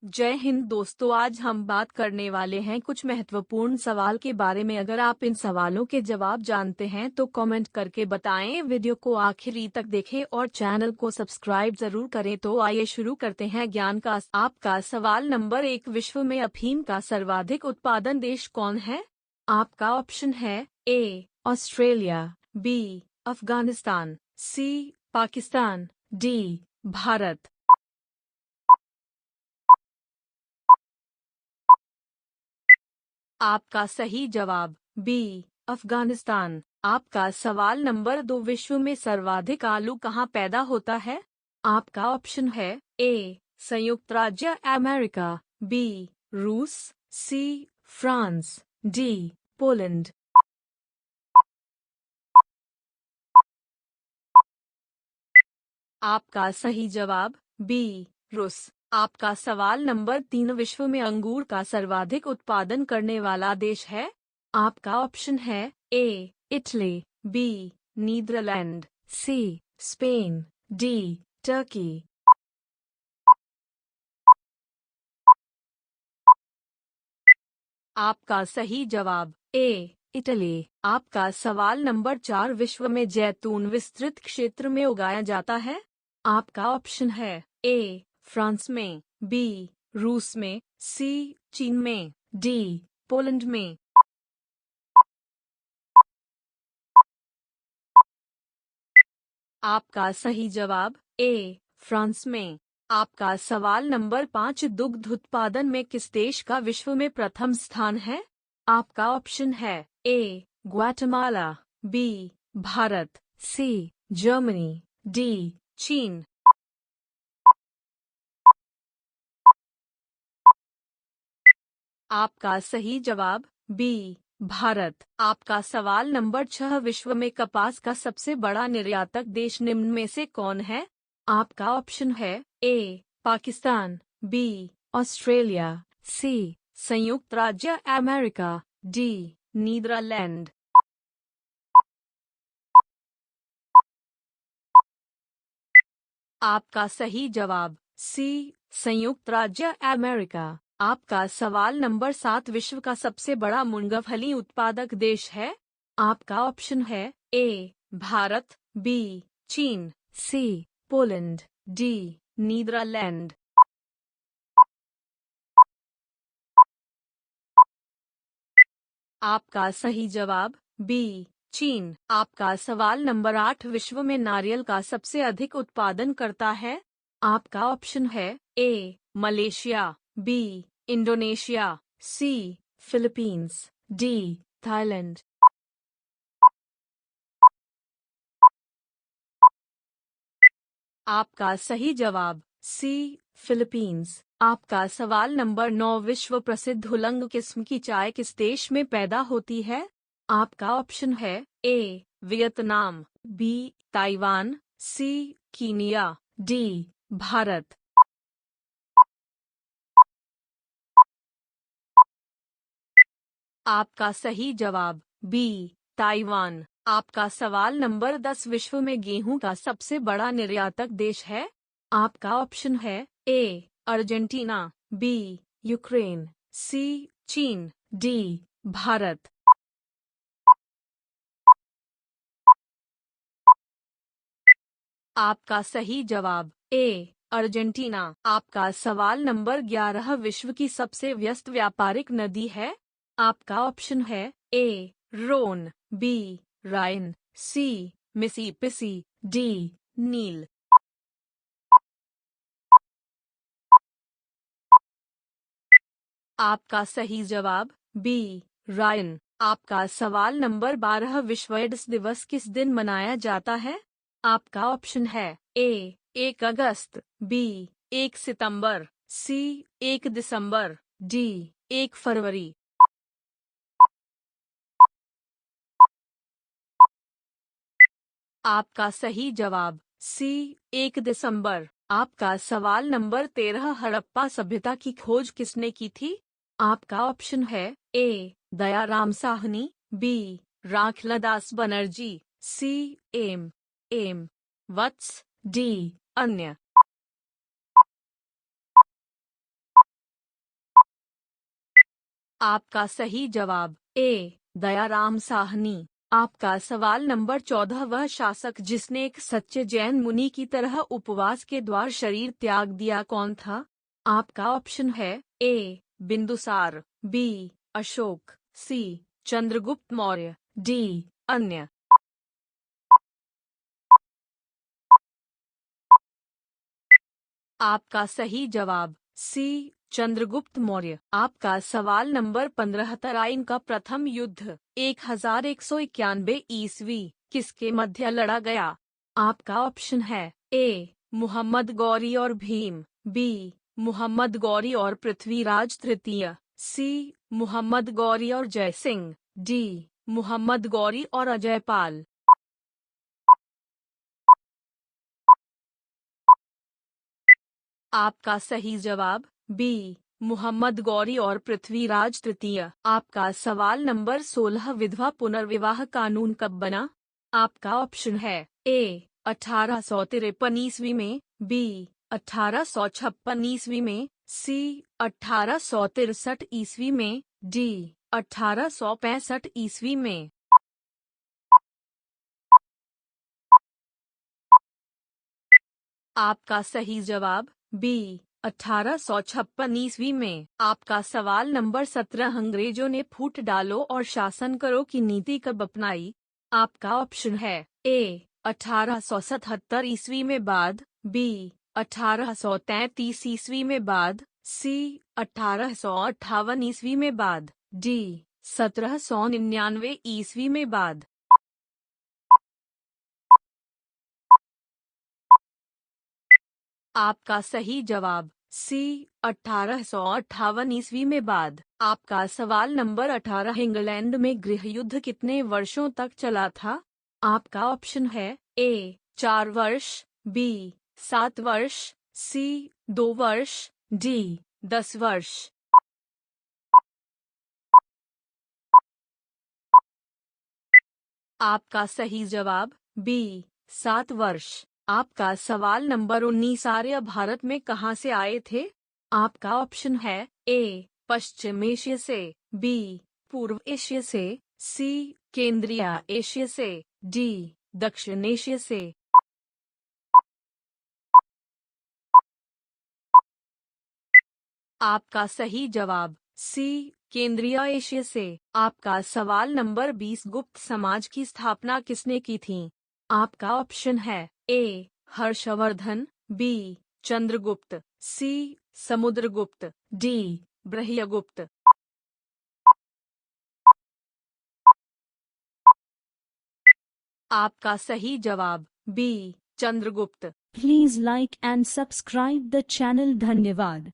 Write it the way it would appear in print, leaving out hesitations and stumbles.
जय हिंद दोस्तों, आज हम बात करने वाले हैं कुछ महत्वपूर्ण सवाल के बारे में। अगर आप इन सवालों के जवाब जानते हैं तो कमेंट करके बताएं। वीडियो को आखिरी तक देखें और चैनल को सब्सक्राइब जरूर करें। तो आइए शुरू करते हैं ज्ञान का। आपका सवाल नंबर 1, विश्व में अफीम का सर्वाधिक उत्पादन देश कौन है? आपका ऑप्शन है A Australia, B Afghanistan, C Pakistan, D Bharat. आपका सही जवाब बी अफगानिस्तान। आपका सवाल नंबर 2, विश्व में सर्वाधिक आलू कहाँ पैदा होता है? आपका ऑप्शन है ए संयुक्त राज्य अमेरिका, बी रूस, सी फ्रांस, डी पोलैंड। आपका सही जवाब बी रूस। आपका सवाल नंबर 3, विश्व में अंगूर का सर्वाधिक उत्पादन करने वाला देश है? आपका ऑप्शन है A Italy, B Netherland, C Spain, D Turkey. आपका सही जवाब ए इटली। आपका सवाल नंबर 4, विश्व में जैतून विस्तृत क्षेत्र में उगाया जाता है? आपका ऑप्शन है ए फ्रांस में, बी रूस में, सी चीन में, डी पोलैंड में। आपका सही जवाब ए फ्रांस में। आपका सवाल नंबर 5, दुग्ध उत्पादन में किस देश का विश्व में प्रथम स्थान है? आपका ऑप्शन है A Guatemala, B Bharat, C Germany, D चीन। आपका सही जवाब बी भारत। आपका सवाल नंबर 6, विश्व में कपास का सबसे बड़ा निर्यातक देश निम्न में से कौन है? आपका ऑप्शन है ए पाकिस्तान, बी ऑस्ट्रेलिया, सी संयुक्त राज्य अमेरिका, डी नीदरलैंड। आपका सही जवाब सी संयुक्त राज्य अमेरिका। आपका सवाल नंबर 7, विश्व का सबसे बड़ा मूंगफली उत्पादक देश है? आपका ऑप्शन है ए भारत, बी चीन, सी पोलैंड, डी नीदरलैंड। आपका सही जवाब बी चीन। आपका सवाल नंबर 8, विश्व में नारियल का सबसे अधिक उत्पादन करता है? आपका ऑप्शन है A Malaysia, B Indonesia, C Philippines, D Thailand. आपका सही जवाब सी फिलीपींस। आपका सवाल नंबर 9, विश्व प्रसिद्ध हुलंग किस्म की चाय किस देश में पैदा होती है? आपका ऑप्शन है ए वियतनाम, बी ताइवान, सी कीनिया, डी भारत। आपका सही जवाब बी ताइवान। आपका सवाल नंबर 10, विश्व में गेहूं का सबसे बड़ा निर्यातक देश है? आपका ऑप्शन है ए अर्जेंटीना, बी यूक्रेन, सी चीन, डी भारत। आपका सही जवाब ए अर्जेंटीना। आपका सवाल नंबर 11, विश्व की सबसे व्यस्त व्यापारिक नदी है? आपका ऑप्शन है ए रोन, बी राइन, सी मिसिसिपी, डी नील। आपका सही जवाब बी रायन। आपका सवाल नंबर 12, विश्व एड्स दिवस किस दिन मनाया जाता है? आपका ऑप्शन है ए 1 अगस्त, बी 1 सितंबर, सी 1 दिसंबर, डी 1 फरवरी। आपका सही जवाब सी 1 दिसंबर। आपका सवाल नंबर 13, हड़प्पा सभ्यता की खोज किसने की थी? आपका ऑप्शन है A Dayaram Sahni, B Rakhaldas Banerji, C M Vats, D अन्य। आपका सही जवाब ए दयाराम साहनी। आपका सवाल नंबर 14, वह शासक जिसने एक सच्चे जैन मुनि की तरह उपवास के द्वार शरीर त्याग दिया कौन था? आपका ऑप्शन है ए बिंदुसार, बी अशोक, सी चंद्रगुप्त मौर्य, डी अन्य। आपका सही जवाब सी चंद्रगुप्त मौर्य। आपका सवाल नंबर 15, तराइन का प्रथम युद्ध 1191 ईस्वी किसके मध्य लड़ा गया? आपका ऑप्शन है ए मुहम्मद गौरी और भीम, बी मुहम्मद गौरी और पृथ्वीराज तृतीय, सी मुहम्मद गौरी और जयसिंह, डी मुहम्मद गौरी और अजयपाल। आपका सही जवाब बी मुहम्मद गौरी और पृथ्वीराज तृतीय। आपका सवाल नंबर 16, विधवा पुनर्विवाह कानून कब बना? आपका ऑप्शन है ए 1853 ईस्वी में, बी 1856 ईस्वी में, सी 1863 ईस्वी में, डी 1865 ईस्वी में। आपका सही जवाब बी 1856 ईस्वी में। आपका सवाल नंबर 17, अंग्रेजों ने फूट डालो और शासन करो की नीति कब अपनाई? आपका ऑप्शन है ए 1877 ईस्वी में बाद, बी 1833 ईस्वी में बाद, सी 1858 ईस्वी में बाद, डी 1799 ईस्वी में बाद। आपका सही जवाब सी 1858 ईस्वी में बाद। आपका सवाल नंबर 18, इंग्लैंड में गृह युद्ध कितने वर्षों तक चला था? आपका ऑप्शन है ए 4 वर्ष, बी 7 वर्ष, सी 2 वर्ष, डी 10 वर्ष। आपका सही जवाब बी 7 वर्ष। आपका सवाल नंबर 19, आर्य भारत में कहाँ से आए थे? आपका ऑप्शन है ए पश्चिम एशिया से, बी पूर्व एशिया से, सी केंद्रीय एशिया से, डी दक्षिण एशिया से। आपका सही जवाब सी केंद्रीय एशिया से। आपका सवाल नंबर 20, गुप्त समाज की स्थापना किसने की थी? आपका ऑप्शन है A Harshvardhan, B Chandragupta, C Samudragupta, D Brahmagupta. आपका सही जवाब B Chandragupta. Please like and subscribe the channel. धन्यवाद।